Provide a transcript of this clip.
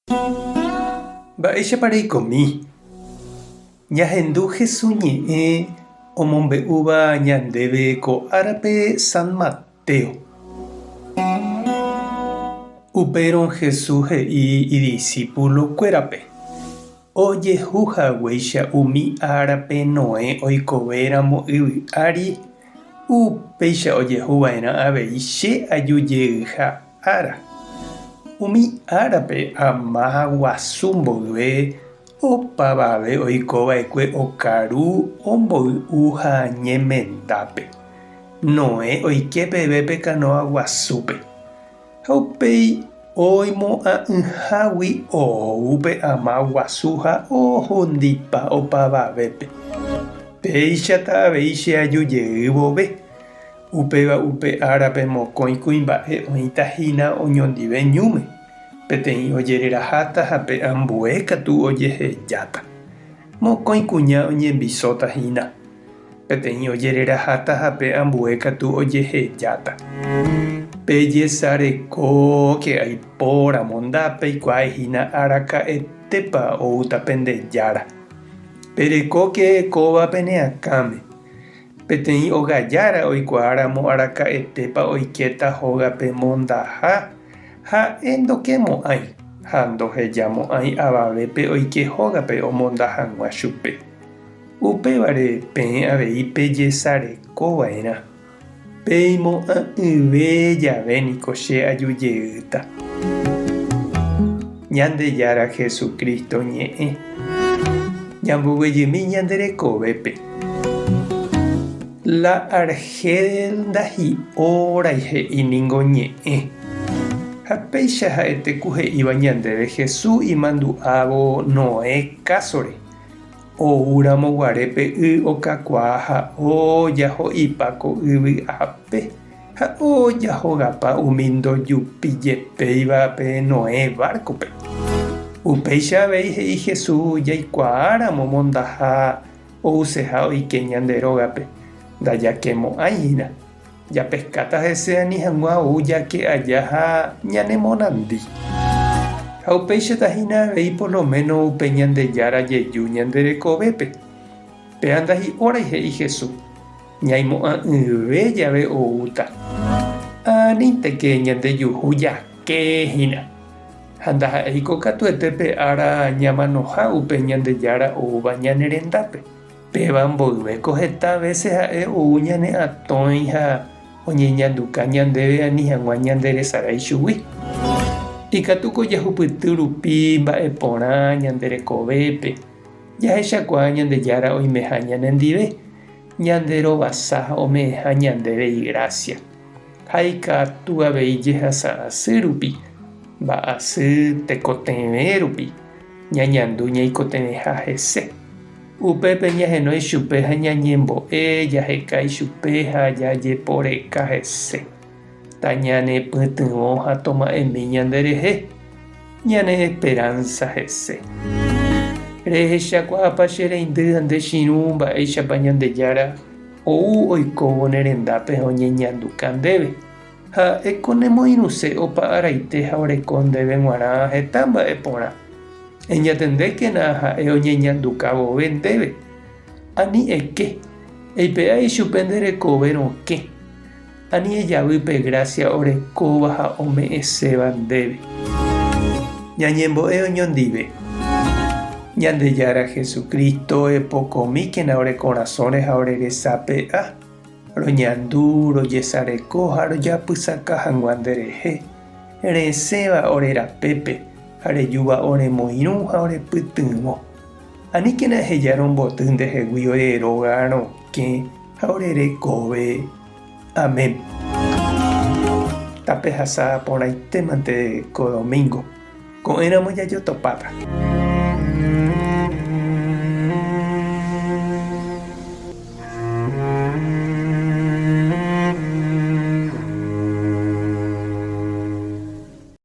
Mba'éichapareikomi. Ñahendu Jesús ñe'ẽ omombe'úva ñandéve ko árape San Mateo. Upérõ Jesús he'i idiscípulokuérape. Ojehuhaguéicha umi árape Noé oikovéramo yvy ári. Upéicha ojehuva'erã avei che ajujeyha ára. Umi árape ama guasu mboyve opavave oikova'ekue okaru omboy'u ha ñemendápe. Noé oike pevépe canoa guasúpe. Ha upéi oimo'ã'ỹhágui oúpe ama guasu ha ohundipa opavavépe. Péichata avei che ajujey vove. Upéva upe árape mokõi kuimba'e oĩtahína oñondive ñúme. Peteĩ ojereraháta ha pe ambue katu ojehejáta. Mokõi kuña oñembisótahína. Peteĩ ojereraháta ha pe ambue katu ojehejáta. Pejesareko aipóramo ndapeikuaahína araka'etépa oúta pendejára. Perekóke kóva peneakáme. Peteĩ ogajára oikuaáramo araka'etépa oiketa hógape mondaha ha endokemo'ãi ha ndohejamo'ãi avavépe oike hógape omonda hag̃ua chupe. Upévare peẽ avei pejesarekova'erã. Peimo'ã'ỹve javéniko che ajujeýta. Ñandejára Jesukristo ñe'ẽ. Ñamboguejymi ñanderekovépe. La arhe ndahi'óraihe iningo ñe'ẽ. Ha péicha ha'ete kuhe'íva ñandéve Jesús imandu'ávo Noé kásore. Oúramo guarépe y okakuaa ha ojaho'ipa ko yvy ápe ha ojahogapa umi ndojupijepéivape Noé barcope. Upéicha avei he'i Jesús jaikuaáramo mondaha ouseha oike ñanderógape. Ndajakemo'ãihína. Japeskáta hese ani hag̃ua ou jake aja ha ñanemonandi. Ha upéichatahína avei por lo menos upe ñandejára jeju ñanderekovépe. Pe ndahi'órai he'i Jesús. Ñaimo'ã'ỹve jave oúta. Anínteke ñandejuhu jakéhína. Ha ndaha'éiko katuete pe ára ñamanohã upe ñandejára oúva ñanerendápe. Péva mboyveko heta vece ha'e ou ñane atõi ha oñeñanduka ñandéve ani hag̃ua ñanderesarái chugui. Ikatuko jahupyty rupi mba'eporã ñanderekovépe. Jahechakuaa ñandejára oimeha ñanendive. Ñanderovasa ha ome'ẽha ñandéve igracia. Ha ikatu avei jehasa asy rupi. Mba'asy tekotevẽ rupi. Ñañandu ñaikotevẽha hese. Upépe ñahenói chupe ha ñañembo'e jahekái chupe ha jajeporeka hese. Ta ñanepytyvõ ha toma'ẽmi ñanderehe. Ñane esperanza hese. Rehechakuaápa che reindy ha nde chiru mba'éichapa ñandejára ou oikóvo nerendápe oñeñanduka ndéve. Ha ekonemoirũse opa araite ha oreko ndéve g̃uarã heta mba'eporã. Eñatendékena ha'e oñeñanduka vove ndéve. Ani eke. Eipe'ái chupe nderekove rokẽ. Ani ejavýpe gracia orekóva ha ome'ẽséva ndéve. Ñañembo'e oñondive. Ñandejára Jesucristo epokomíkena ore korazõre ha oreresape'a. Roñandu, rojesareko ha rojapysaka hag̃ua nderehe. Resẽva orerapépe. Ha rejúva oremoirũ ha orepytyvõ. Aníkena eheja romboty ndehegui oreróga rokẽ ha orerekove. Amén. Tape hasã porãitémante ko domingo. Ko'ẽramo jajotopáta.